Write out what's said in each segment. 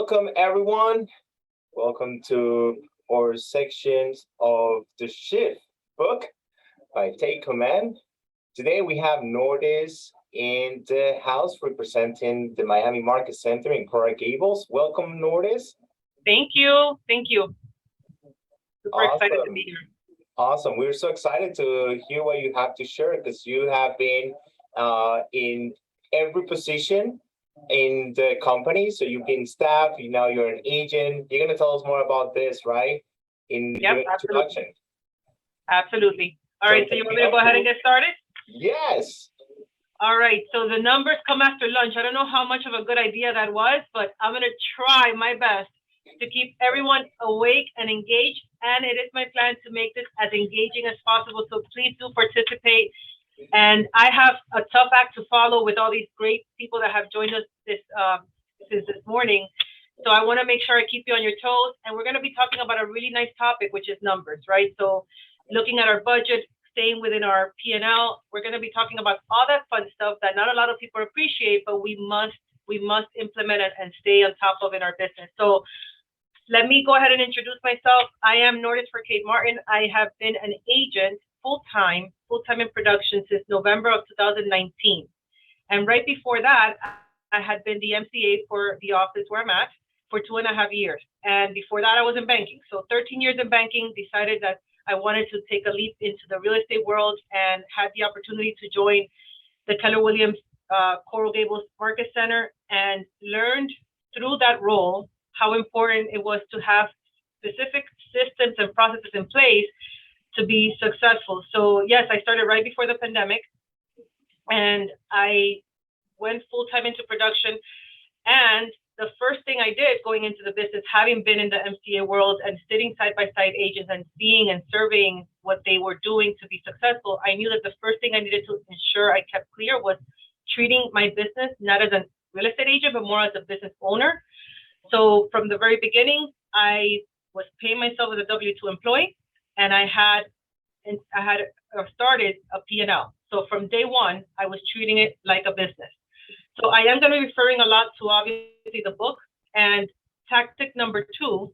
Welcome, everyone. Welcome to our sections of the Shift book by Take Command. Today we have Nordis in the house representing the Miami Market Center in Coral Gables. Welcome, Nordis. Thank you. Thank you. Super excited to be here. Awesome. We're so excited to hear what you have to share because you have been in every position in the company. So you've been staff, you're an agent. You're going to tell us more about this, right? In your introduction. Absolutely. All right. So you want me to go ahead and get started? Yes. All right. So the numbers come after lunch. I don't know how much of a good idea that was, but I'm going to try my best to keep everyone awake and engaged. And it is my plan to make this as engaging as possible. So please do participate. And I have a tough act to follow with all these great people that have joined us since this morning. So I want to make sure I keep you on your toes. And we're going to be talking about a really nice topic, which is numbers, right? So looking at our budget, staying within our P&L, we're going to be talking about all that fun stuff that not a lot of people appreciate, but we must implement it and stay on top of in our business. So let me go ahead and introduce myself. I am Nordis Forcade-Martin. I have been an agent full-time in production since November of 2019. And right before that, I had been the MCA for the office where I'm at for 2.5 years. And before that, I was in banking. So 13 years in banking, decided that I wanted to take a leap into the real estate world and had the opportunity to join the Keller Williams Coral Gables Market Center and learned through that role how important it was to have specific systems and processes in place to be successful. So yes, I started right before the pandemic and I went full-time into production. And the first thing I did going into the business, having been in the MCA world and sitting side by side agents and seeing and surveying what they were doing to be successful, I knew that the first thing I needed to ensure I kept clear was treating my business not as a real estate agent, but more as a business owner. So from the very beginning, I was paying myself as a W-2 employee, and I had started a P&L. So from day one, I was treating it like a business. So I am going to be referring a lot to obviously the book, and tactic number 2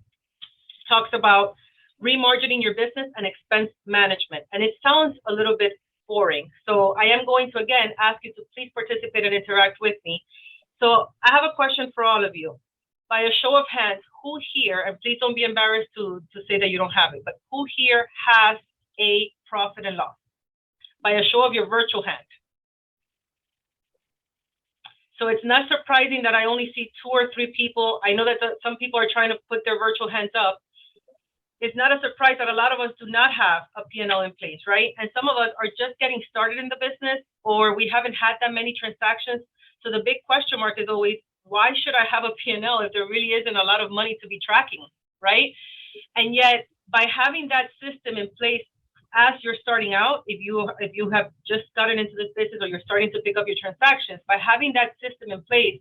talks about remargining your business and expense management. And it sounds a little bit boring. So I am going to, again, ask you to please participate and interact with me. So I have a question for all of you. By a show of hands, who here, and please don't be embarrassed to say that you don't have it, but who here has a profit and loss? By a show of your virtual hand. So it's not surprising that I only see 2 or 3 people. I know that some people are trying to put their virtual hands up. It's not a surprise that a lot of us do not have a P&L in place, right? And some of us are just getting started in the business, or we haven't had that many transactions. So the big question mark is always, why should I have a P&L if there really isn't a lot of money to be tracking, right? And yet, by having that system in place as you're starting out, if you have just gotten into this business or you're starting to pick up your transactions, by having that system in place,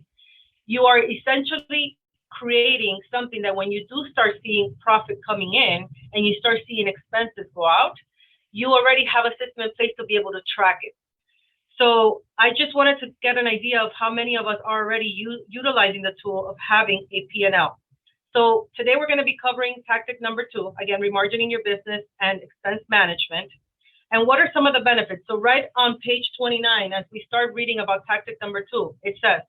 you are essentially creating something that when you do start seeing profit coming in and you start seeing expenses go out, you already have a system in place to be able to track it. So I just wanted to get an idea of how many of us are already utilizing the tool of having a P&L. So today we're going to be covering tactic number 2, again, remargining your business and expense management. And what are some of the benefits? So right on page 29, as we start reading about tactic number 2, it says,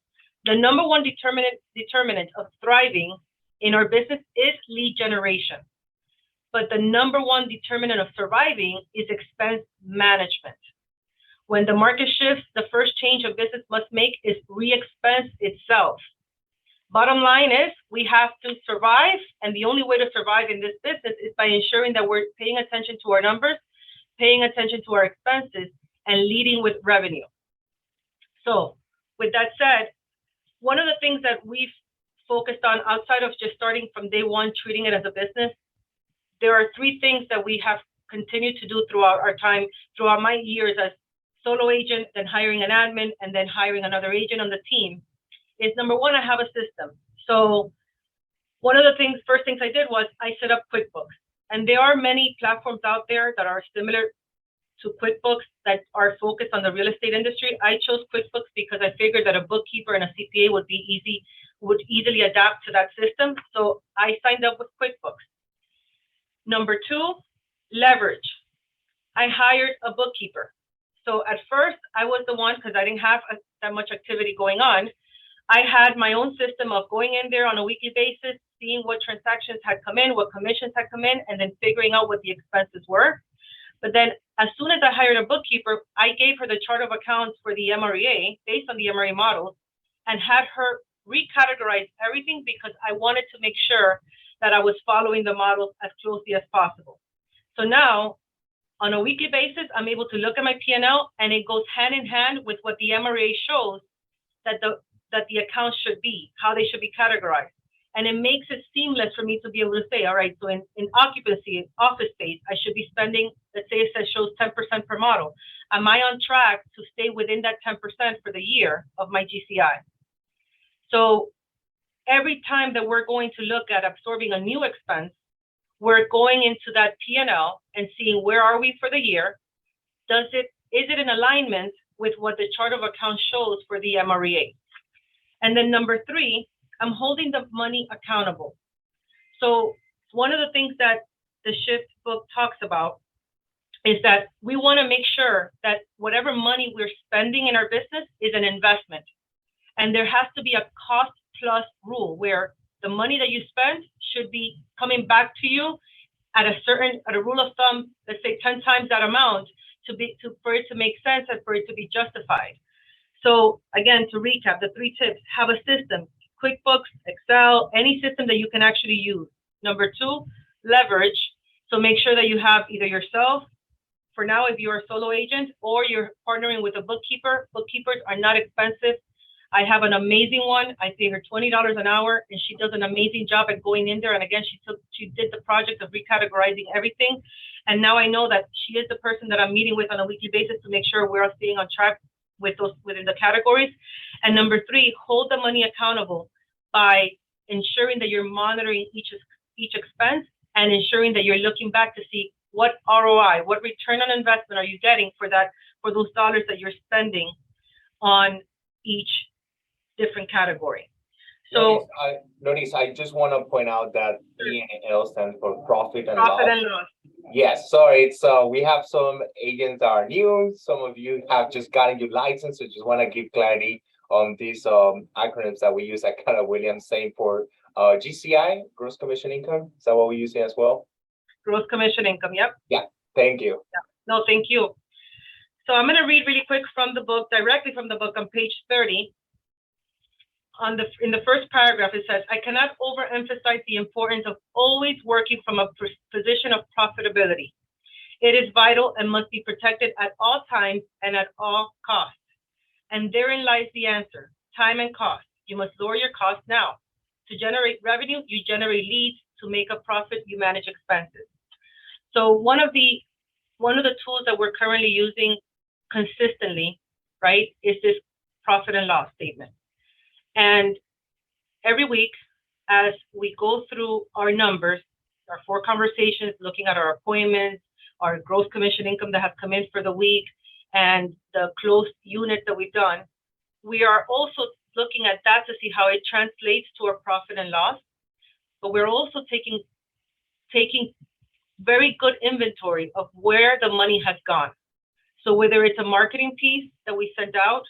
the number one determinant of thriving in our business is lead generation. But the number one determinant of surviving is expense management. When the market shifts, the first change a business must make is re-expense itself. Bottom line is we have to survive, and the only way to survive in this business is by ensuring that we're paying attention to our numbers, paying attention to our expenses, and leading with revenue. So with that said, one of the things that we've focused on outside of just starting from day one, treating it as a business, there are 3 things that we have continued to do throughout our time, throughout my years as solo agent, then hiring an admin, and then hiring another agent on the team, is number 1, I have a system. So one of the first things I did was I set up QuickBooks. And there are many platforms out there that are similar to QuickBooks that are focused on the real estate industry. I chose QuickBooks because I figured that a bookkeeper and a CPA would be easy would easily adapt to that system. So I signed up with QuickBooks. Number two, leverage. I hired a bookkeeper. So at first I was the one, because I didn't have that much activity going on. I had my own system of going in there on a weekly basis, seeing what transactions had come in, what commissions had come in, and then figuring out what the expenses were. But then as soon as I hired a bookkeeper, I gave her the chart of accounts for the MREA based on the MREA models and had her recategorize everything, because I wanted to make sure that I was following the models as closely as possible. So now on a weekly basis, I'm able to look at my P&L, and it goes hand in hand with what the MREA shows that the accounts should be, how they should be categorized. And it makes it seamless for me to be able to say, all right, so in occupancy, office space, I should be spending, let's say it shows 10% per model. Am I on track to stay within that 10% for the year of my GCI? So every time that we're going to look at absorbing a new expense, we're going into that P&L and seeing where are we for the year? Is it in alignment with what the chart of accounts shows for the MREA? And then number three, I'm holding the money accountable. So one of the things that the Shift book talks about is that we want to make sure that whatever money we're spending in our business is an investment. And there has to be a cost plus rule where the money that you spend should be coming back to you at a rule of thumb, let's say 10 times that amount for it to make sense and for it to be justified. So again, to recap, the 3 tips: have a system, QuickBooks, Excel, any system that you can actually use. Number 2, leverage. So make sure that you have either yourself, for now, if you're a solo agent, or you're partnering with a bookkeeper. Bookkeepers are not expensive. I have an amazing one. I pay her $20 an hour, and she does an amazing job at going in there. And again, she did the project of recategorizing everything. And now I know that she is the person that I'm meeting with on a weekly basis to make sure we're all staying on track with those within the categories. And number 3, hold the money accountable by ensuring that you're monitoring each expense and ensuring that you're looking back to see what ROI, what return on investment are you getting for those dollars that you're spending on each different category. So Nordis, I just want to point out that P&L stands for profit and profit loss. and loss. Yes, sorry. So we have some agents that are new. Some of you have just gotten your license. So just want to give clarity on these acronyms that we use at Keller Williams, same for GCI, gross commission income. Is that what we're using as well? Gross commission income, yep. Yeah, thank you. Yeah. No, thank you. So I'm going to read really quick from the book, directly from the book on page 30. In the first paragraph, it says, I cannot overemphasize the importance of always working from a position of profitability. It is vital and must be protected at all times and at all costs. And therein lies the answer: time and cost. You must lower your costs now. To generate revenue, you generate leads. To make a profit, you manage expenses. So one of the tools that we're currently using consistently, right, is this profit and loss statement. And every week, as we go through our numbers, our 4 conversations, looking at our appointments, our gross commission income that has come in for the week, and the closed units that we've done, we are also looking at that to see how it translates to our profit and loss. But we're also taking very good inventory of where the money has gone. So whether it's a marketing piece that we send out,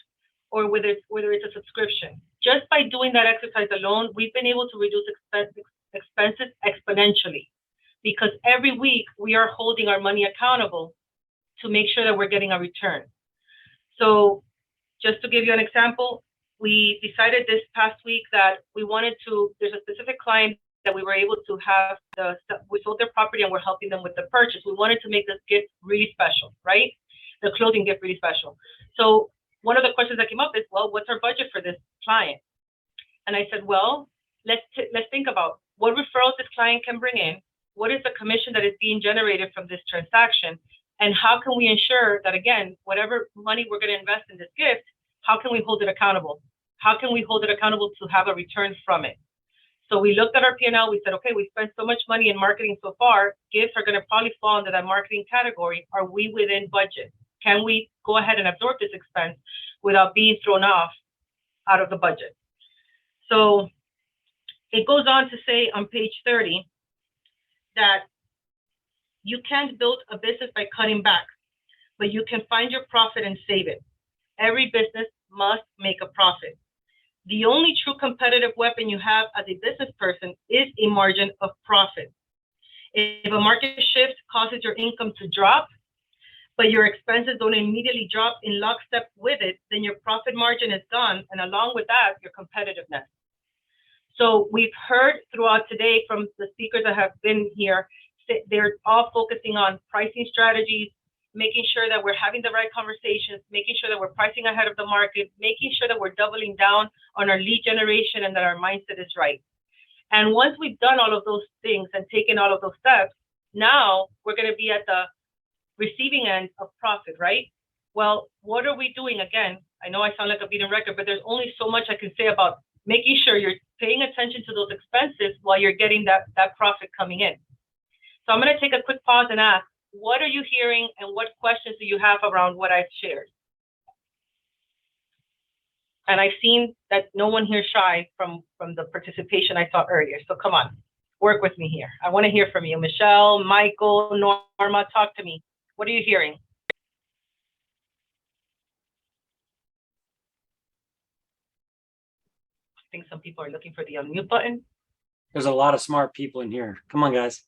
or whether it's a subscription, just by doing that exercise alone, we've been able to reduce expenses exponentially, because every week we are holding our money accountable to make sure that we're getting a return. So just to give you an example, we decided this past week that we wanted to, there's a specific client that we were able to have, we sold their property and we're helping them with the purchase. We wanted to make this gift really special, right? The clothing gift really special. So one of the questions that came up is, well, what's our budget for this client? And I said, well, let's think about what referrals this client can bring in, what is the commission that is being generated from this transaction, and how can we ensure that, again, whatever money we're going to invest in this gift, how can we hold it accountable? How can we hold it accountable to have a return from it? So we looked at our P&L, we said, okay, we spent so much money in marketing so far, gifts are going to probably fall into that marketing category. Are we within budget? Can we go ahead and absorb this expense without being thrown off out of the budget? So It goes on to say on page 30 that you can't build a business by cutting back, but you can find your profit and save it. Every business must make a profit. The only true competitive weapon you have as a business person is a margin of profit. If a market shift causes your income to drop, but your expenses don't immediately drop in lockstep with it, then your profit margin is gone, and along with that, your competitiveness. So we've heard throughout today from the speakers that have been here, they're all focusing on pricing strategies, making sure that we're having the right conversations, making sure that we're pricing ahead of the market, making sure that we're doubling down on our lead generation and that our mindset is right. And once we've done all of those things and taken all of those steps, now we're going to be at the receiving end of profit, right? Well, what are we doing? Again, I know I sound like a beaten record, but there's only so much I can say about making sure you're paying attention to those expenses while you're getting that profit coming in. So I'm going to take a quick pause and ask, what are you hearing and what questions do you have around what I've shared? And I've seen that no one here shy from the participation I saw earlier. So come on, work with me here. I want to hear from you. Michelle, Michael, Norma, talk to me. What are you hearing? I think some people are looking for the unmute button. There's a lot of smart people in here. Come on, guys.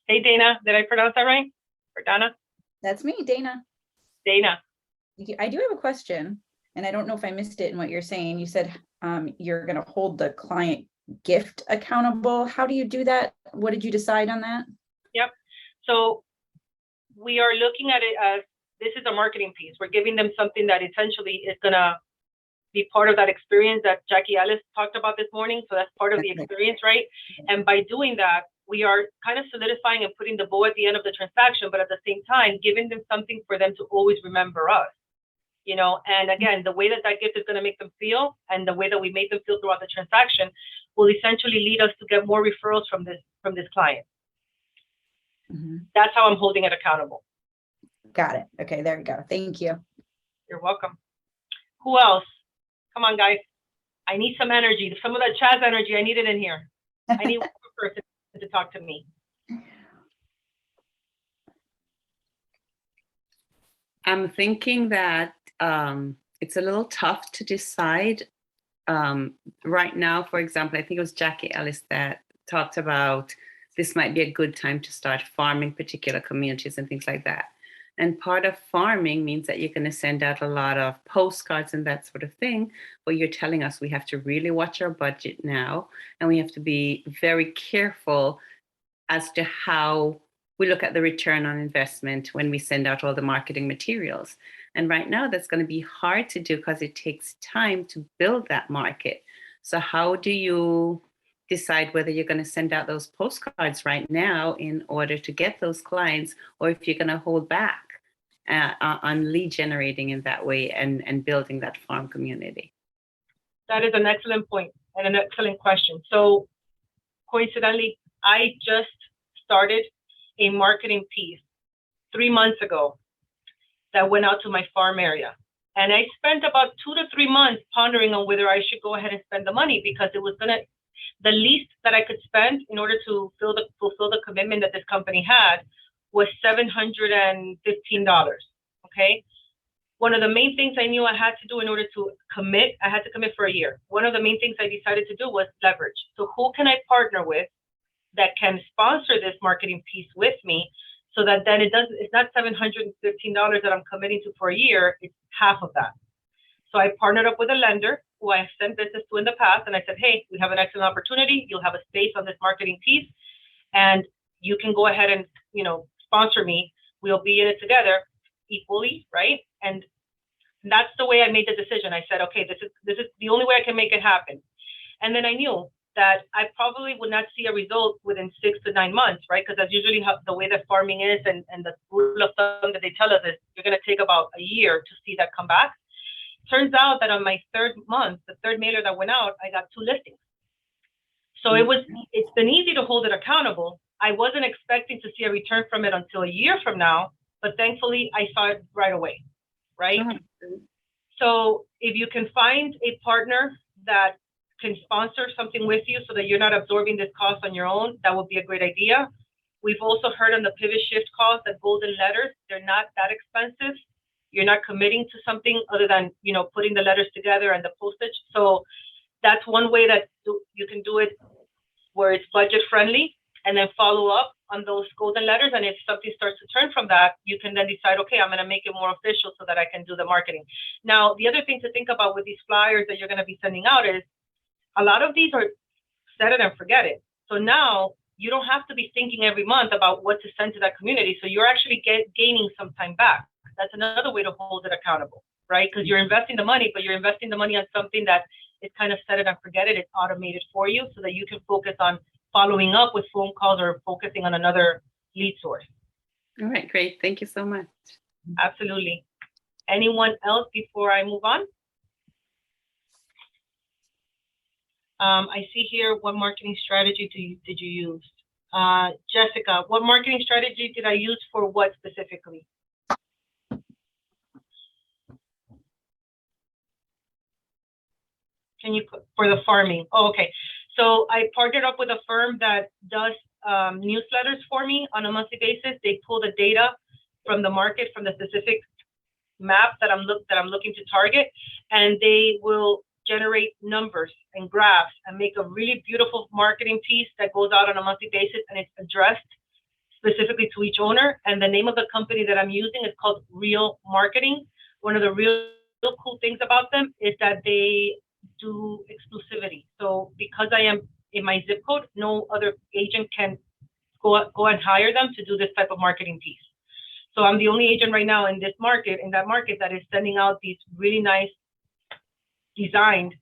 Hey, Dana, did I pronounce that right? Or Dana? That's me, Dana. Dana. I do have a question, and I don't know if I missed it in what you're saying. You said you're going to hold the client gift accountable. How do you do that? What did you decide on that? Yep. So we are looking at it as this is a marketing piece. We're giving them something that essentially is going to be part of that experience that Jackie Ellis talked about this morning. So that's part of the experience, right? And by doing that, we are kind of solidifying and putting the bow at the end of the transaction, but at the same time, giving them something for them to always remember us, you know? And again, the way that that gift is going to make them feel and the way that we made them feel throughout the transaction will essentially lead us to get more referrals from this client. Mm-hmm. That's how I'm holding it accountable. Got it. Okay, there we go. Thank you. You're welcome. Who else? Come on, guys. I need some energy. Some of that Chaz energy, I need it in here. I need one more person to talk to me. I'm thinking that it's a little tough to decide right now. For example, I think it was Jackie Ellis that talked about this might be a good time to start farming particular communities and things like that. And part of farming means that you're going to send out a lot of postcards and that sort of thing. But you're telling us we have to really watch our budget now, and we have to be very careful as to how we look at the return on investment when we send out all the marketing materials. And right now that's going to be hard to do because it takes time to build that market. So how do you decide whether you're going to send out those postcards right now in order to get those clients, or if you're going to hold back on lead generating in that way and building that farm community? That is an excellent point and an excellent question. So coincidentally, I just started a marketing piece 3 months ago that went out to my farm area. And I spent about 2 to 3 months pondering on whether I should go ahead and spend the money, because it was the least that I could spend in order to fulfill the commitment that this company had was $715. Okay. One of the main things I knew I had to do in order to commit, I had to commit for a year. One of the main things I decided to do was leverage. So who can I partner with that can sponsor this marketing piece with me, so that then it's not $715 that I'm committing to for a year, it's half of that. So I partnered up with a lender who I have sent business to in the past, and I said, hey, we have an excellent opportunity. You'll have a space on this marketing piece, and you can go ahead and, you know, sponsor me. We'll be in it together equally, right? And that's the way I made the decision. I said, okay, this is the only way I can make it happen. And then I knew that I probably would not see a result within 6 to 9 months, right? Because that's usually the way that farming is, and the rule of thumb that they tell us is you're going to take about a year to see that come back. Turns out that on my third month, the third mailer that went out, I got 2 listings. So it's been easy to hold it accountable. I wasn't expecting to see a return from it until a year from now, but thankfully I saw it right away, right? So if you can find a partner that can sponsor something with you so that you're not absorbing this cost on your own, that would be a great idea. We've also heard on the pivot shift calls that golden letters, they're not that expensive. You're not committing to something other than, you know, putting the letters together and the postage. So that's one way that you can do it where it's budget friendly, and then follow up on those golden letters. And if something starts to turn from that, you can then decide, okay, I'm going to make it more official so that I can do the marketing. Now, the other thing to think about with these flyers that you're going to be sending out is a lot of these are set it and forget it. So now you don't have to be thinking every month about what to send to that community. So you're actually gaining some time back. That's another way to hold it accountable, right? Because you're investing the money, but you're investing the money on something that is kind of set it and forget it. It's automated for you so that you can focus on following up with phone calls or focusing on another lead source. All right, great. Thank you so much. Absolutely. Anyone else before I move on? I see here, what marketing strategy did you use? Jessica, what marketing strategy did I use for what specifically? Can you put for the farming? Oh, okay. So I partnered up with a firm that does newsletters for me on a monthly basis. They pull the data from the market, from the specific map that I'm looking to target, and they will generate numbers and graphs and make a really beautiful marketing piece that goes out on a monthly basis, and it's addressed specifically to each owner. And the name of the company that I'm using is called Real Marketing. One of the real cool things about them is that they do exclusivity. So because I am in my zip code, no other agent can go and hire them to do this type of marketing piece. So I'm the only agent right now in that market that is sending out these really nicely designed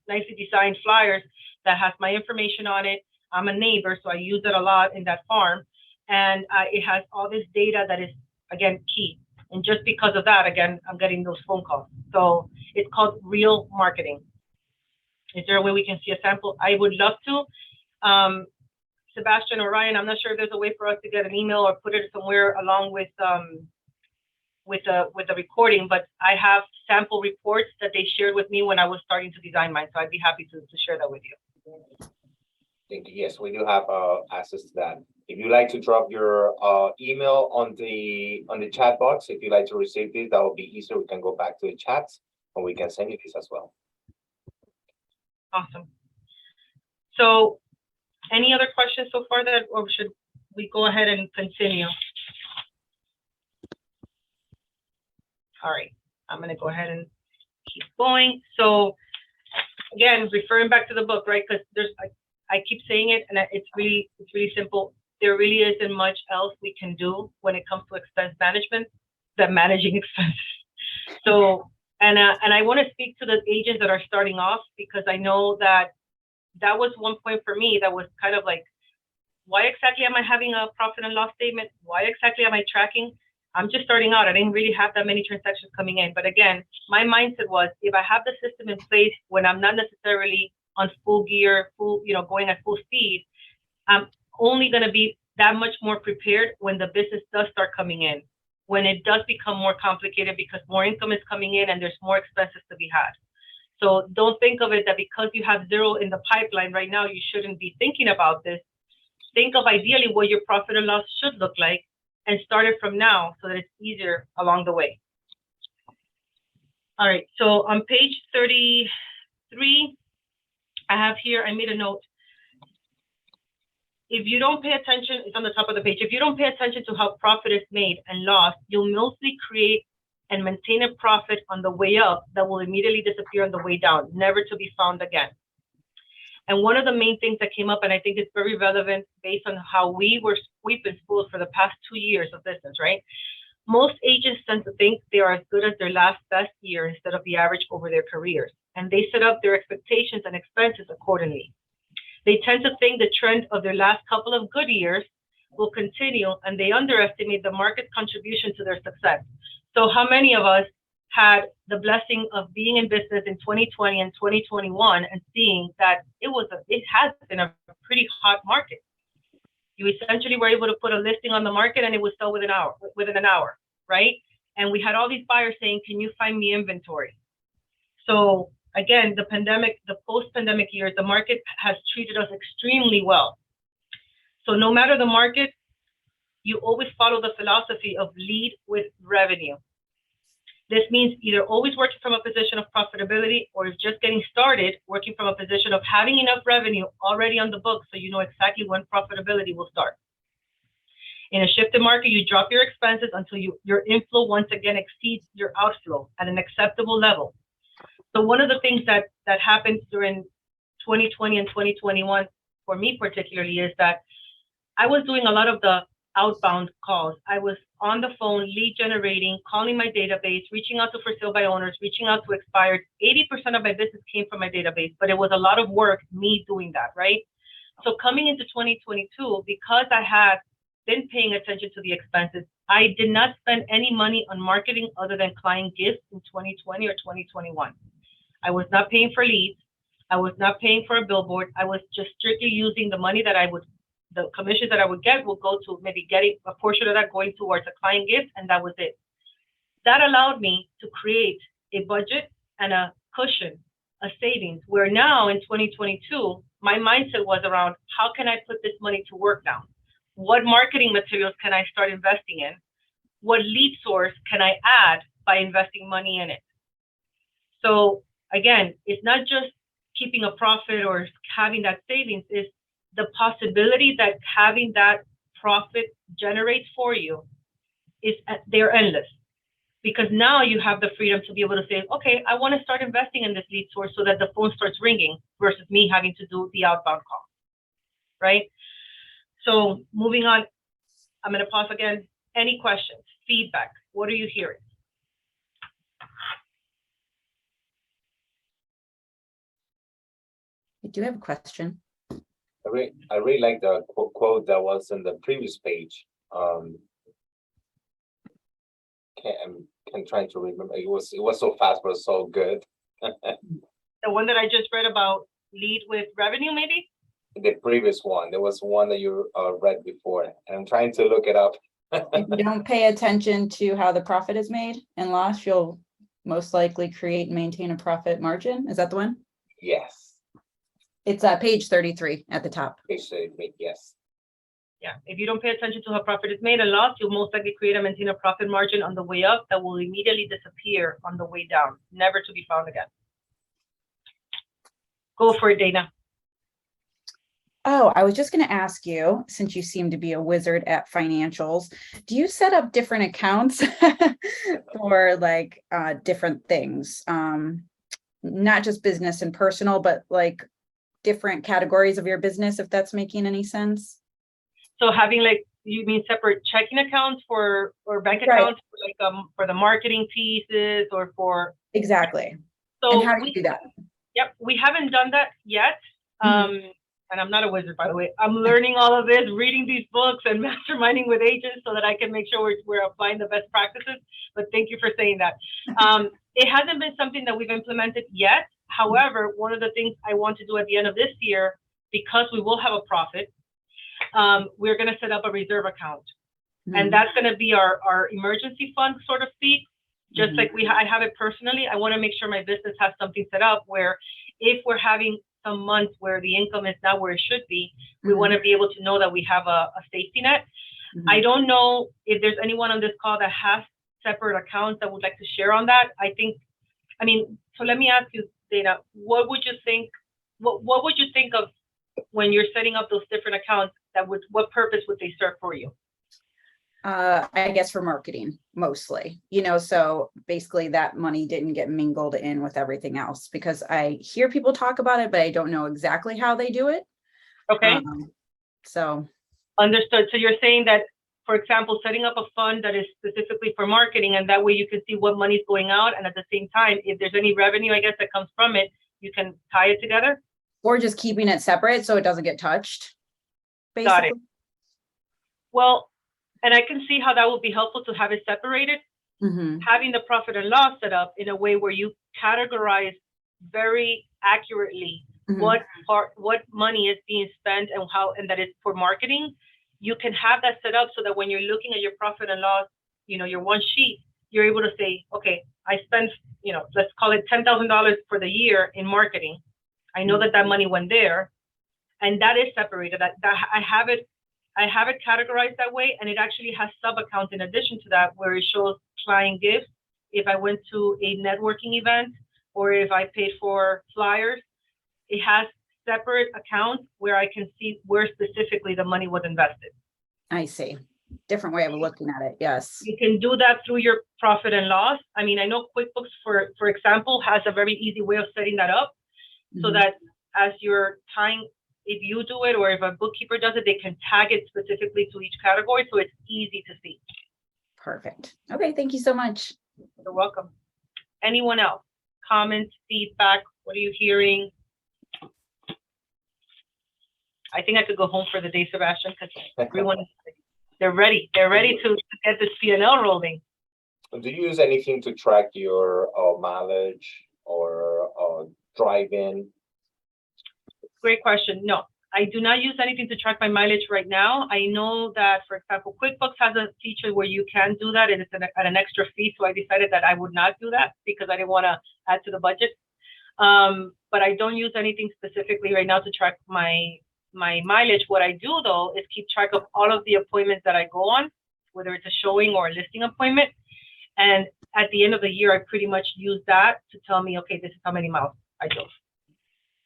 flyers that has my information on it. I'm a neighbor, so I use it a lot in that farm. And it has all this data that is, again, key. And just because of that, again, I'm getting those phone calls. So it's called Real Marketing. Is there a way we can see a sample? I would love to. Sebastian or Ryan, I'm not sure if there's a way for us to get an email or put it somewhere along with the recording, but I have sample reports that they shared with me when I was starting to design mine. So I'd be happy to share that with you. Thank you. Yes, we do have access to that. If you'd like to drop your email on the chat box, if you'd like to receive this, that will be easier. We can go back to the chats and we can send you this as well. Awesome. So any other questions so far or should we go ahead and continue? All right, I'm gonna go ahead and keep going. So again, referring back to the book, right? Because I keep saying it, and it's really simple. There really isn't much else we can do when it comes to expense management than managing expenses. So, and I want to speak to the agents that are starting off, because I know that was one point for me that was kind of like, why exactly am I having a profit and loss statement? Why exactly am I tracking? I'm just starting out. I didn't really have that many transactions coming in. But again, my mindset was, if I have the system in place when I'm not necessarily on full gear, going at full speed, I'm only going to be that much more prepared when the business does start coming in, when it does become more complicated because more income is coming in and there's more expenses to be had. So don't think of it that because you have zero in the pipeline right now, you shouldn't be thinking about this. Think of ideally what your profit and loss should look like and start it from now so that it's easier along the way. All right, so on page 33, I made a note. If you don't pay attention, it's on the top of the page. If you don't pay attention to how profit is made and lost, you'll mostly create and maintain a profit on the way up that will immediately disappear on the way down, never to be found again. And one of the main things that came up, and I think it's very relevant based on how we've been schooled for the past 2 years of business, right? Most agents tend to think they are as good as their last best year instead of the average over their careers. And they set up their expectations and expenses accordingly. They tend to think the trend of their last couple of good years will continue, and they underestimate the market contribution to their success. So how many of us had the blessing of being in business in 2020 and 2021 and seeing that it has been a pretty hot market? You essentially were able to put a listing on the market and it would sell within an hour, right? And we had all these buyers saying, can you find me inventory? So again, the pandemic, the post-pandemic years, the market has treated us extremely well. So no matter the market, you always follow the philosophy of lead with revenue. This means either always working from a position of profitability, or if just getting started, working from a position of having enough revenue already on the book so you know exactly when profitability will start. In a shifted market, you drop your expenses until your inflow once again exceeds your outflow at an acceptable level. So one of the things that happened during 2020 and 2021, for me particularly, is that I was doing a lot of the outbound calls. I was on the phone, lead generating, calling my database, reaching out to for sale by owners, reaching out to expired. 80% of my business came from my database, but it was a lot of work, me doing that, right? So coming into 2022, because I had been paying attention to the expenses, I did not spend any money on marketing other than client gifts in 2020 or 2021. I was not paying for leads. I was not paying for a billboard. I was just strictly using the money that the commissions that I would get will go to maybe getting a portion of that going towards a client gift, and that was it. That allowed me to create a budget and a cushion, a savings, where now in 2022, my mindset was around, how can I put this money to work now? What marketing materials can I start investing in? What lead source can I add by investing money in it? So again, it's not just keeping a profit or having that savings, it's the possibility that having that profit generate for you they're endless, because now you have the freedom to be able to say, okay, I want to start investing in this lead source so that the phone starts ringing versus me having to do the outbound call, right? So moving on, I'm going to pause again. Any questions, feedback? What are you hearing? I do have a question. I really like the quote that was on the previous page. I'm trying to remember. It was so fast, but so good. The one that I just read about lead with revenue, maybe? The previous one. There was one that you read before, and I'm trying to look it up. If you don't pay attention to how the profit is made and lost, you'll most likely create and maintain a profit margin. Is that the one? Yes. It's page 33 at the top. Page 33, yes. Yeah, if you don't pay attention to how profit is made and lost, you'll most likely create and maintain a profit margin on the way up that will immediately disappear on the way down, never to be found again. Go for it, Dana. Oh, I was just going to ask you, since you seem to be a wizard at financials, do you set up different accounts for like different things? Not just business and personal, but like different categories of your business, if that's making any sense? So having like, you mean separate checking accounts or bank accounts for like for the marketing pieces or for? Exactly. So and how do you do that? Yep, we haven't done that yet. And I'm not a wizard, by the way. I'm learning all of this, reading these books and masterminding with agents so that I can make sure we're applying the best practices. But thank you for saying that. It hasn't been something that we've implemented yet. However, one of the things I want to do at the end of this year, because we will have a profit, we're going to set up a reserve account. And that's going to be our emergency fund, so to speak. Just like I have it personally, I want to make sure my business has something set up where if we're having some months where the income is not where it should be, we want to be able to know that we have a safety net. I don't know if there's anyone on this call that has separate accounts that would like to share on that. So let me ask you, Dana, what would you think of when you're setting up those different accounts? What purpose would they serve for you? I guess for marketing mostly, so basically that money didn't get mingled in with everything else, because I hear people talk about it, but I don't know exactly how they do it. Okay. So understood. So you're saying that, for example, setting up a fund that is specifically for marketing, and that way you can see what money's going out, and at the same time, if there's any revenue, I guess, that comes from it, you can tie it together. Or just keeping it separate so it doesn't get touched. Basically. Got it. Well, and I can see how that would be helpful to have it separated. Having the profit and loss set up in a way where you categorize very accurately what money is being spent and that it's for marketing. You can have that set up so that when you're looking at your profit and loss, your one sheet, you're able to say, okay, I spend, let's call it $10,000 for the year in marketing. I know that money went there, and that is separated. That I have it categorized that way, and it actually has sub-accounts in addition to that where it shows client gifts. If I went to a networking event or if I paid for flyers, it has separate accounts where I can see where specifically the money was invested. I see. Different way of looking at it. Yes. You can do that through your profit and loss. I mean, I know QuickBooks, for example, has a very easy way of setting that up so that as you're tying, if you do it or if a bookkeeper does it, they can tag it specifically to each category, so it's easy to see. Perfect. Okay, thank you so much. You're welcome. Anyone else? Comments, feedback? What are you hearing? I think I could go home for the day, Sebastian, because everyone, they're ready. They're ready to get this P&L rolling. Do you use anything to track your mileage or drive-in? Great question. No, I do not use anything to track my mileage right now. I know that, for example, QuickBooks has a feature where you can do that, and it's at an extra fee. So I decided that I would not do that because I didn't want to add to the budget. But I don't use anything specifically right now to track my mileage. What I do though is keep track of all of the appointments that I go on, whether it's a showing or a listing appointment. And at the end of the year, I pretty much use that to tell me, okay, this is how many miles I drove.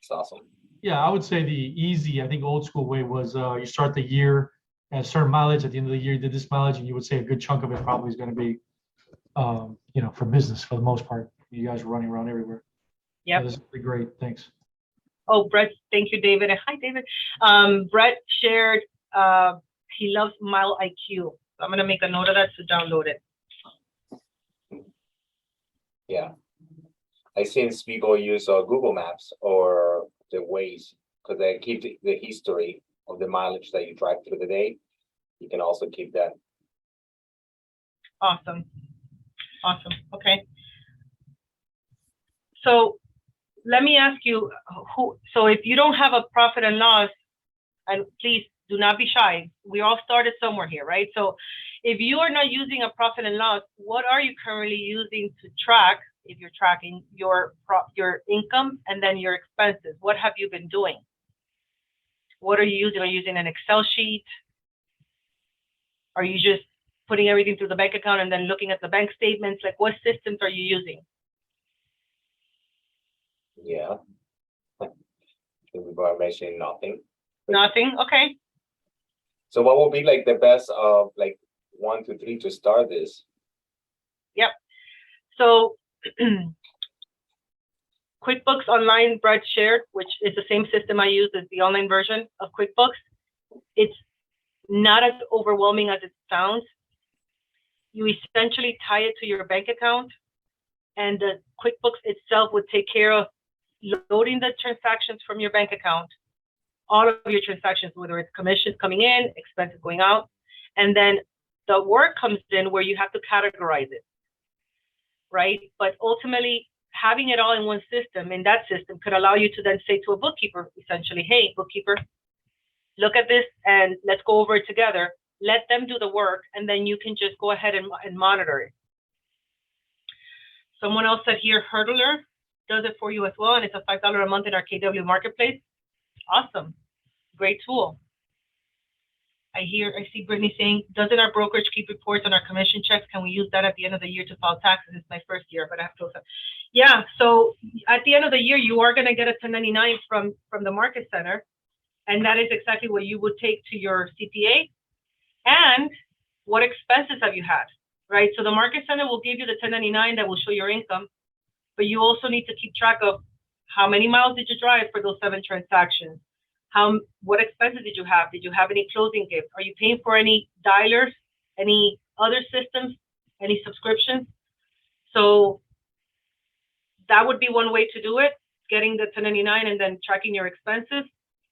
It's awesome. Yeah, I would say the easy, I think old school way was you start the year at a certain mileage. At the end of the year, you did this mileage, and you would say a good chunk of it probably is going to be, for business for the most part. You guys are running around everywhere. Yeah, this is pretty great. Thanks. Oh, Brett, thank you, David. Hi, David. Brett shared he loves Mile IQ. So I'm going to make a note of that to download it. Yeah. I seen people use Google Maps or the Waze because they keep the history of the mileage that you drive through the day. You can also keep that. Awesome. Awesome. Okay. So let me ask you, so if you don't have a profit and loss, and please do not be shy. We all started somewhere here, right? So if you are not using a profit and loss, what are you currently using to track, if you're tracking your income and then your expenses? What have you been doing? What are you using? Are you using an Excel sheet? Are you just putting everything through the bank account and then looking at the bank statements? Like, what systems are you using? Yeah. We were mentioning nothing. Nothing? Okay. So what would be like the best of like 1 to 3 to start this? Yep. So QuickBooks Online, Brett shared, which is the same system I use as the online version of QuickBooks. It's not as overwhelming as it sounds. You essentially tie it to your bank account, and the QuickBooks itself would take care of loading the transactions from your bank account, all of your transactions, whether it's commissions coming in, expenses going out, and then the work comes in where you have to categorize it, right? But ultimately, having it all in one system, in that system, could allow you to then say to a bookkeeper, essentially, hey, bookkeeper, look at this and let's go over it together. Let them do the work, and then you can just go ahead and monitor it. Someone else said here, Hurdler does it for you as well, and it's a $5 a month in our KW Marketplace. Awesome. Great tool. I see Brittany saying, doesn't our brokerage keep reports on our commission checks? Can we use that at the end of the year to file taxes? It's my first year, but I have to. Yeah, so at the end of the year, you are going to get a 1099 from the Market Center, and that is exactly what you would take to your CPA. And what expenses have you had, right? So the Market Center will give you the 1099 that will show your income, but you also need to keep track of how many miles did you drive for those 7 transactions? What expenses did you have? Did you have any closing gifts? Are you paying for any dialers, any other systems, any subscriptions? So that would be one way to do it, getting the 1099 and then tracking your expenses.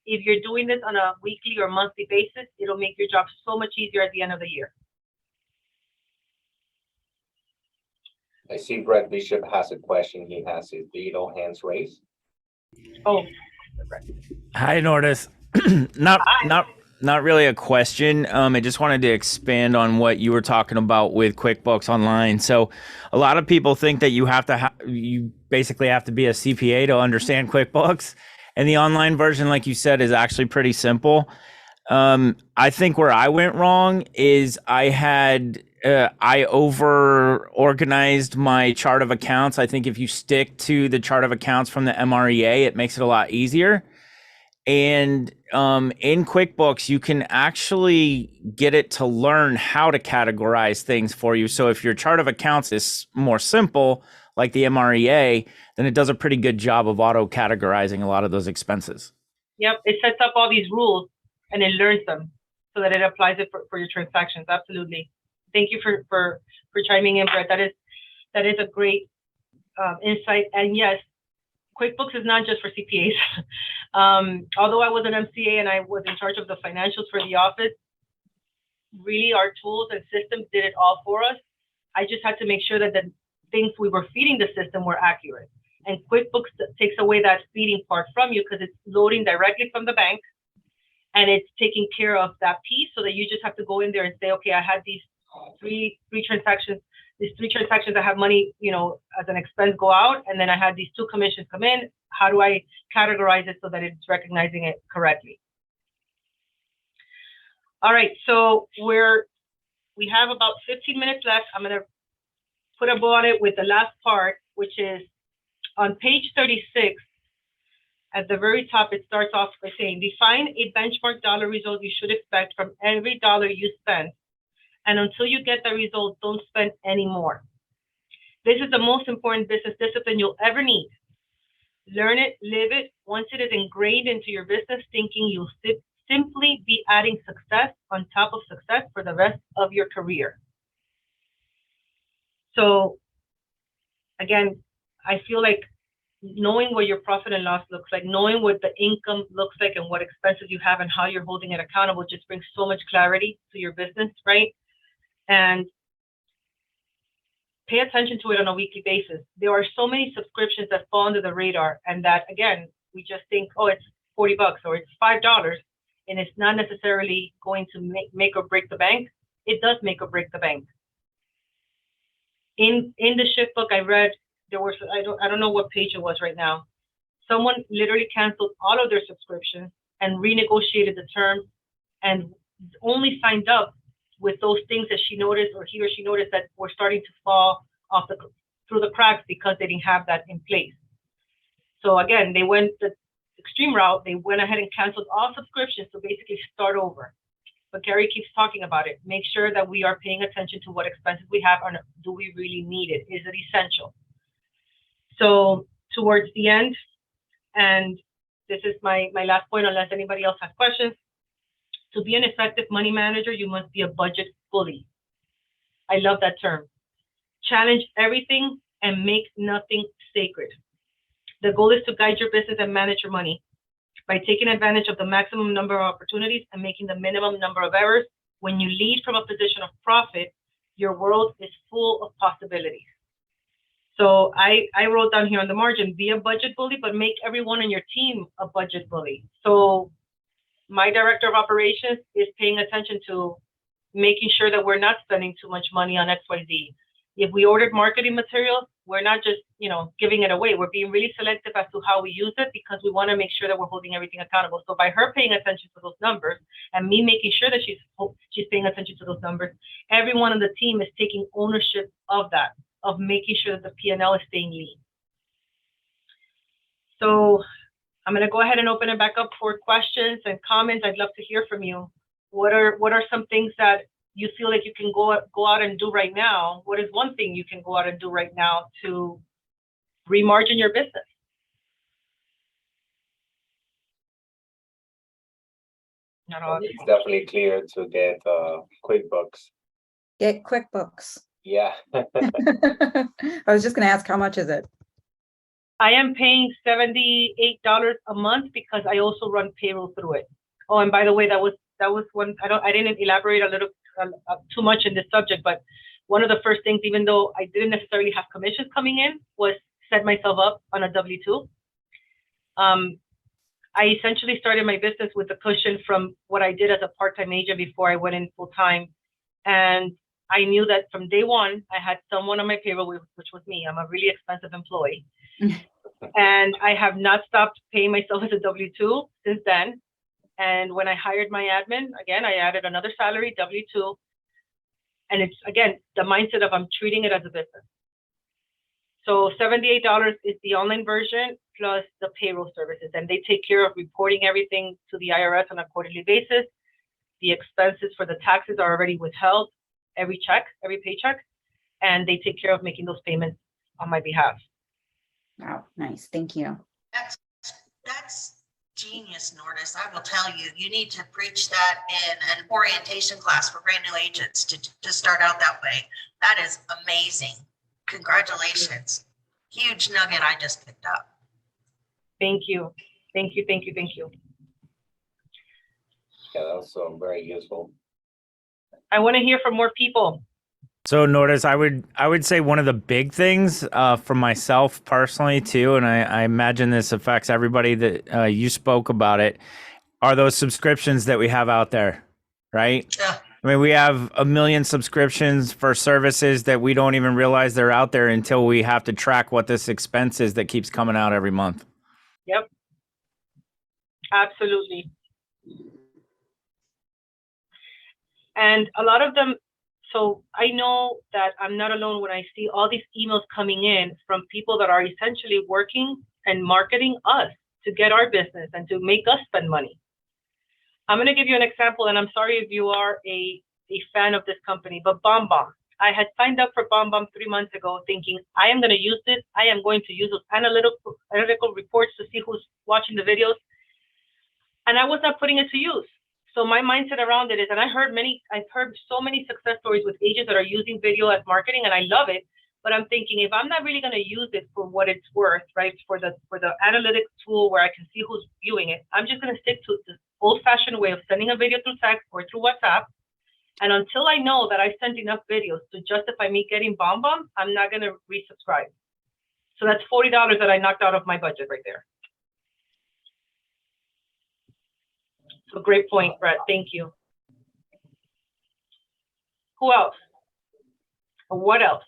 If you're doing this on a weekly or monthly basis, it'll make your job so much easier at the end of the year. I see Brett Bishop has a question. He has his digital hands raised. Oh, Hi, Nordis. not not really a question. I just wanted to expand on what you were talking about with QuickBooks Online. So a lot of people think that you have to you basically have to be a CPA to understand QuickBooks. And the online version, like you said, is actually pretty simple. I think where I went wrong is I over organized my chart of accounts. I think if you stick to the chart of accounts from the MREA, it makes it a lot easier. And in QuickBooks, you can actually get it to learn how to categorize things for you. So if your chart of accounts is more simple, like the MREA, then it does a pretty good job of auto categorizing a lot of those expenses. Yep, it sets up all these rules and it learns them so that it applies it for your transactions. Absolutely. Thank you for chiming in, Brett. That is a great insight. And yes, QuickBooks is not just for CPAs. Although I was an MCA and I was in charge of the financials for the office, really our tools and systems did it all for us. I just had to make sure that the things we were feeding the system were accurate. And QuickBooks takes away that feeding part from you because it's loading directly from the bank and it's taking care of that piece so that you just have to go in there and say, okay, I had these three transactions. These 3 transactions, I have money, as an expense go out, and then I had these 2 commissions come in. How do I categorize it so that it's recognizing it correctly? All right, so we have about 15 minutes left. I'm gonna put a bow on it with the last part, which is on page 36. At the very top, it starts off by saying, define a benchmark dollar result you should expect from every dollar you spend. And until you get that result, don't spend any more. This is the most important business discipline you'll ever need. Learn it, live it. Once it is ingrained into your business thinking, you'll simply be adding success on top of success for the rest of your career. So again, I feel like knowing what your profit and loss looks like, knowing what the income looks like and what expenses you have and how you're holding it accountable just brings so much clarity to your business, right? And pay attention to it on a weekly basis. There are so many subscriptions that fall under the radar and that, again, we just think, oh, it's $40 or it's $5, and it's not necessarily going to make or break the bank. It does make or break the bank. In the shift book I read, there was, I don't know what page it was right now. Someone literally canceled all of their subscriptions and renegotiated the terms and only signed up with those things that she noticed or he or she noticed that were starting to fall off through the cracks because they didn't have that in place. So again, they went the extreme route. They went ahead and canceled all subscriptions to basically start over. But Gary keeps talking about it. Make sure that we are paying attention to what expenses we have or do we really need it? Is it essential? So towards the end, and this is my last point unless anybody else has questions, to be an effective money manager, you must be a budget bully. I love that term. Challenge everything and make nothing sacred. The goal is to guide your business and manage your money by taking advantage of the maximum number of opportunities and making the minimum number of errors. When you lead from a position of profit, your world is full of possibilities. So I wrote down here on the margin, be a budget bully, but make everyone on your team a budget bully. So my director of operations is paying attention to making sure that we're not spending too much money on XYZ. If we ordered marketing materials, we're not just, giving it away. We're being really selective as to how we use it because we want to make sure that we're holding everything accountable. So by her paying attention to those numbers and me making sure that she's paying attention to those numbers, everyone on the team is taking ownership of that, of making sure that the P&L is staying lean. So I'm going to go ahead and open it back up for questions and comments. I'd love to hear from you. What are some things that you feel like you can go out and do right now? What is one thing you can go out and do right now to remargin your business? Not all. It's definitely clear to get QuickBooks. Get QuickBooks. Yeah. I was just going to ask, how much is it? I am paying $78 a month because I also run payroll through it. Oh, and by the way, that was one. I didn't elaborate a little too much in this subject, but one of the first things, even though I didn't necessarily have commissions coming in, was set myself up on a W-2. I essentially started my business with a cushion from what I did as a part-time agent before I went in full-time. And I knew that from day one, I had someone on my payroll, which was me. I'm a really expensive employee. And I have not stopped paying myself as a W-2 since then. And when I hired my admin, again, I added another salary, W-2. And it's, again, the mindset of I'm treating it as a business. So $78 is the online version plus the payroll services. And they take care of reporting everything to the IRS on a quarterly basis. The expenses for the taxes are already withheld, every paycheck, and they take care of making those payments on my behalf. Wow, nice. Thank you. That's genius, Nordis. I will tell you, you need to preach that in an orientation class for brand new agents to start out that way. That is amazing. Congratulations. Huge nugget I just picked up. Thank you. Thank you, thank you, thank you. Yeah, that was very useful. I want to hear from more people. So Nordis, I would say one of the big things for myself personally too, and I imagine this affects everybody that you spoke about it, are those subscriptions that we have out there, right? Yeah. I mean, we have 1 million subscriptions for services that we don't even realize they're out there until we have to track what this expense is that keeps coming out every month. Yep. Absolutely. And a lot of them, so I know that I'm not alone when I see all these emails coming in from people that are essentially working and marketing us to get our business and to make us spend money. I'm going to give you an example, and I'm sorry if you are a fan of this company, but BombBomb. I had signed up for BombBomb 3 months ago thinking, I am going to use this. I am going to use those analytical reports to see who's watching the videos. And I was not putting it to use. So my mindset around it is, and I've heard so many success stories with agents that are using video as marketing, and I love it. But I'm thinking, if I'm not really going to use it for what it's worth, right, for the analytics tool where I can see who's viewing it, I'm just going to stick to the old-fashioned way of sending a video through text or through WhatsApp. And until I know that I sent enough videos to justify me getting BombBomb, I'm not going to resubscribe. So that's $40 that I knocked out of my budget right there. So great point, Brett. Thank you. Who else? Or what else?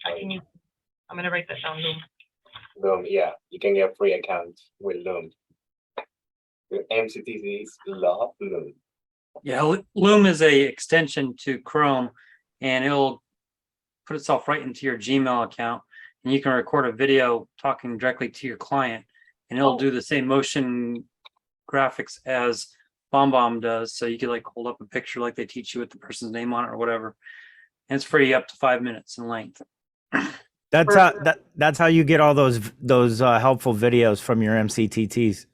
I'm going to write that down, Loom. Loom, yeah, you can get free accounts with Loom. The MCTCs love Loom. Yeah, Loom is a extension to Chrome, and it'll put itself right into your Gmail account, and you can record a video talking directly to your client, and it'll do the same motion graphics as BombBomb does. So you could like hold up a picture like they teach you with the person's name on it or whatever. And it's free up to 5 minutes in length. That's how you get all those helpful videos from your MCTTs.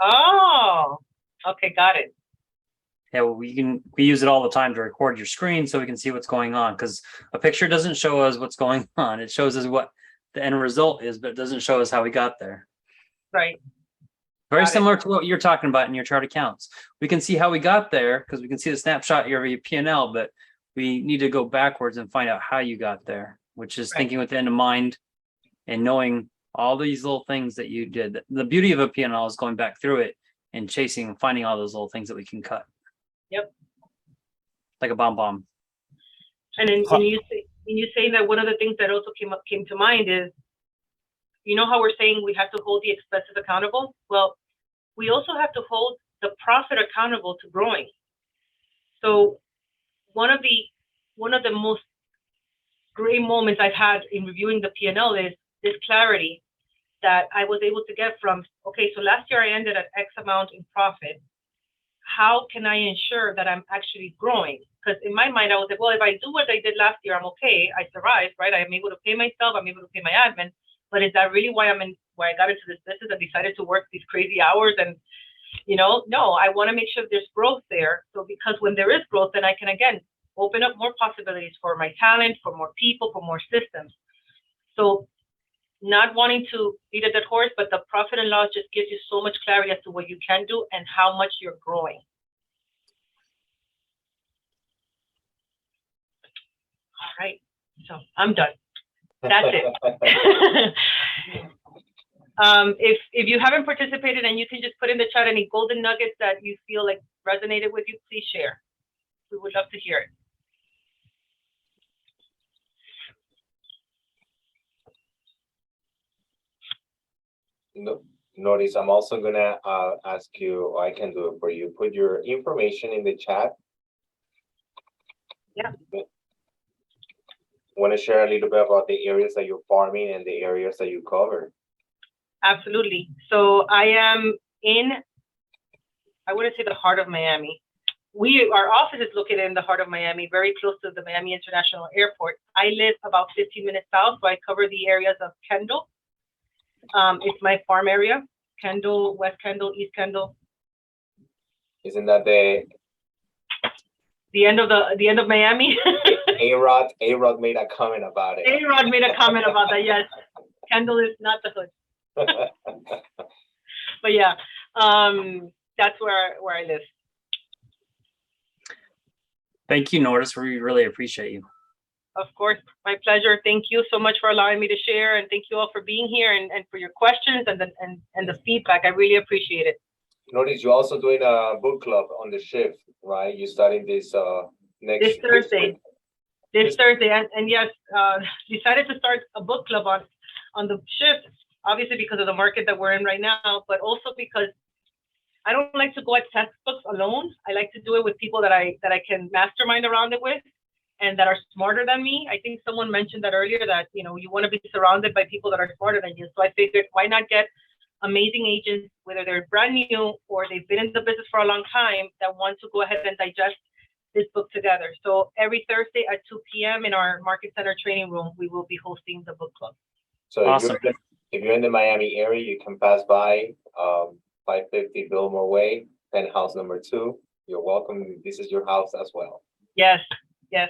Oh, okay, got it. Yeah, well, we use it all the time to record your screen so we can see what's going on, because a picture doesn't show us what's going on. It shows us what the end result is, but it doesn't show us how we got there. Right. Very similar to what you're talking about in your chart accounts. We can see how we got there because we can see the snapshot of your P&L, but we need to go backwards and find out how you got there, which is thinking with the end in mind and knowing all these little things that you did. The beauty of a P&L is going back through it and chasing and finding all those little things that we can cut. Yep. Like a BombBomb. And then when you say that, one of the things that also came to mind is, you know how we're saying we have to hold the expenses accountable? Well, we also have to hold the profit accountable to growing. So one of the most great moments I've had in reviewing the P&L is this clarity that I was able to get from, okay, so last year I ended at X amount in profit. How can I ensure that I'm actually growing? Because in my mind, I was like, well, if I do what I did last year, I'm okay. I survived, right? I'm able to pay myself. I'm able to pay my admin. But is that really why I got into this business and decided to work these crazy hours? And, no, I want to make sure there's growth there. So because when there is growth, then I can, again, open up more possibilities for my talent, for more people, for more systems. So not wanting to beat a dead horse, but the profit and loss just gives you so much clarity as to what you can do and how much you're growing. All right, so I'm done. That's it. If you haven't participated and you can just put in the chat any golden nuggets that you feel like resonated with you, please share. We would love to hear it. No, Nordis, I'm also gonna ask you, or I can do it for you. Put your information in the chat. Yeah. Want to share a little bit about the areas that you're farming and the areas that you cover? Absolutely. So I am in, I wouldn't say the heart of Miami. Our office is located in the heart of Miami, very close to the Miami International Airport. I live about 15 minutes south, so I cover the areas of Kendall. It's my farm area, Kendall, West Kendall, East Kendall. Isn't that the end of Miami? A-Rod made a comment about it. A-Rod made a comment about that, yes. Kendall is not the hood. But yeah, that's where I live. Thank you, Nordis. We really appreciate you. Of course, my pleasure. Thank you so much for allowing me to share, and thank you all for being here and for your questions and the feedback. I really appreciate it. Notice you're also doing a book club on the shift, right? You're starting this This Thursday. This Thursday, and yes, decided to start a book club on the shift, obviously because of the market that we're in right now, but also because I don't like to go at textbooks alone. I like to do it with people that I can mastermind around it with, and that are smarter than me. I think someone mentioned that earlier, that you want to be surrounded by people that are smarter than you. So I figured, why not get amazing agents, whether they're brand new or they've been in the business for a long time, that want to go ahead and digest this book together. So every Thursday at 2 p.m. in our Market Center training room, we will be hosting the book club. So Awesome. if you're in the Miami area, you can pass by 550 Billmore Way, penthouse number 2. You're welcome. This is your house as well. Yes,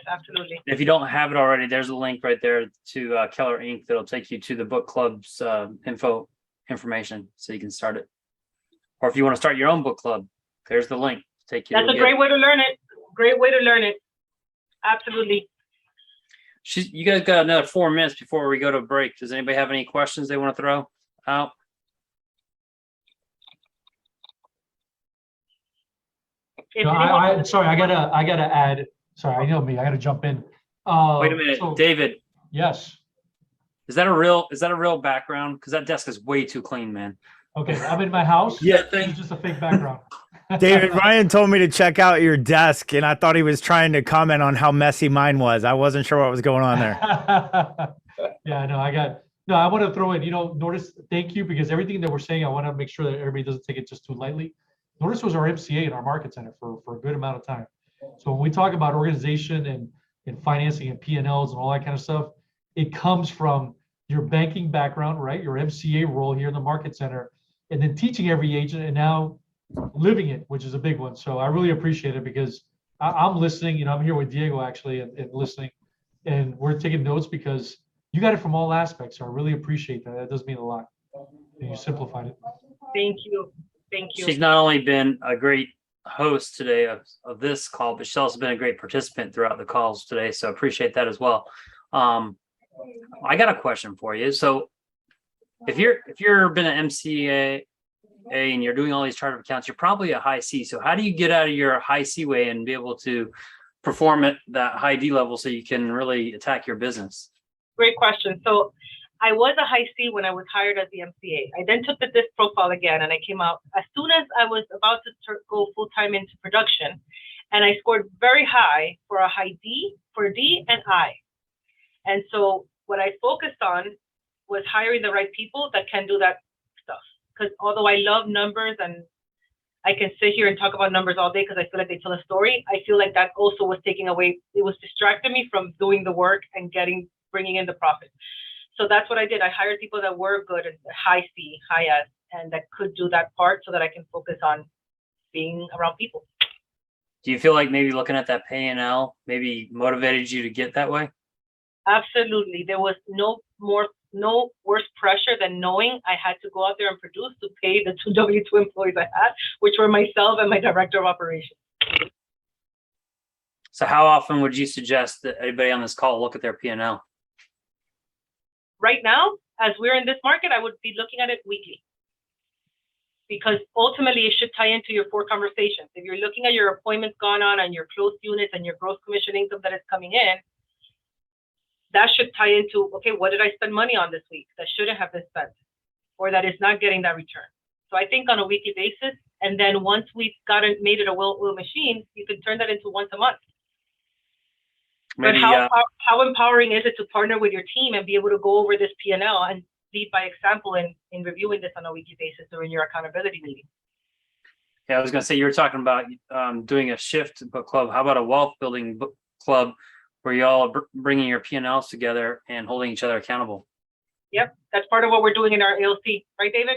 absolutely. If you don't have it already, there's a link right there to Keller Inc. that'll take you to the book club's information, so you can start it. Or if you want to start your own book club, there's the link. Take you. That's a great way to learn it. Great way to learn it. Absolutely. You guys got another 4 minutes before we go to break. Does anybody have any questions they want to throw out? I'm sorry, I gotta add. Sorry, I know me. I gotta jump in. Wait a minute, David. Yes. Is that a real background? Because that desk is way too clean, man. Okay, I'm in my house. Yeah, it's just a fake background. David, Ryan told me to check out your desk, and I thought he was trying to comment on how messy mine was. I wasn't sure what was going on there. Yeah, no, I want to throw in, Nordis, thank you, because everything that we're saying, I want to make sure that everybody doesn't take it just too lightly. Nordis was our MCA in our market center for a good amount of time. So when we talk about organization and financing and P&Ls and all that kind of stuff, it comes from your banking background, right? Your MCA role here in the market center, and then teaching every agent and now living it, which is a big one. So I really appreciate it, because I'm listening, I'm here with Diego actually and listening, and we're taking notes because you got it from all aspects. So I really appreciate that. That does mean a lot. And you simplified it. Thank you. Thank you. She's not only been a great host today of this call, but she's also been a great participant throughout the calls today. So I appreciate that as well. I got a question for you. So if you're been an MCA and you're doing all these chart of accounts, you're probably a high C. So how do you get out of your high C way and be able to perform at that high D level so you can really attack your business? Great question. So I was a high C when I was hired as the MCA. I then took the DISC profile again, and I came out as soon as I was about to go full-time into production, and I scored very high for a high D, for D and I. And so what I focused on was hiring the right people that can do that stuff. Because although I love numbers and I can sit here and talk about numbers all day because I feel like they tell a story, I feel like that also was taking away, it was distracting me from doing the work and bringing in the profit. So that's what I did. I hired people that were good at high C, high S, and that could do that part so that I can focus on being around people. Do you feel like maybe looking at that P&L maybe motivated you to get that way? Absolutely. There was no worse pressure than knowing I had to go out there and produce to pay the 2 W-2 employees I had, which were myself and my director of operations. So how often would you suggest that anybody on this call look at their P&L? Right now, as we're in this market, I would be looking at it weekly. Because ultimately it should tie into your 4 conversations. If you're looking at your appointments gone on and your closed units and your gross commission income that is coming in, that should tie into, okay, what did I spend money on this week that shouldn't have been spent or that is not getting that return? So I think on a weekly basis, and then once we've made it a well-oiled machine, you can turn that into once a month. Maybe, But how empowering is it to partner with your team and be able to go over this P&L and lead by example in reviewing this on a weekly basis during your accountability meeting? yeah, I was gonna say, you were talking about doing a shift book club. How about a wealth building book club where you all are bringing your P&Ls together and holding each other accountable? Yep, that's part of what we're doing in our ALC, right, David?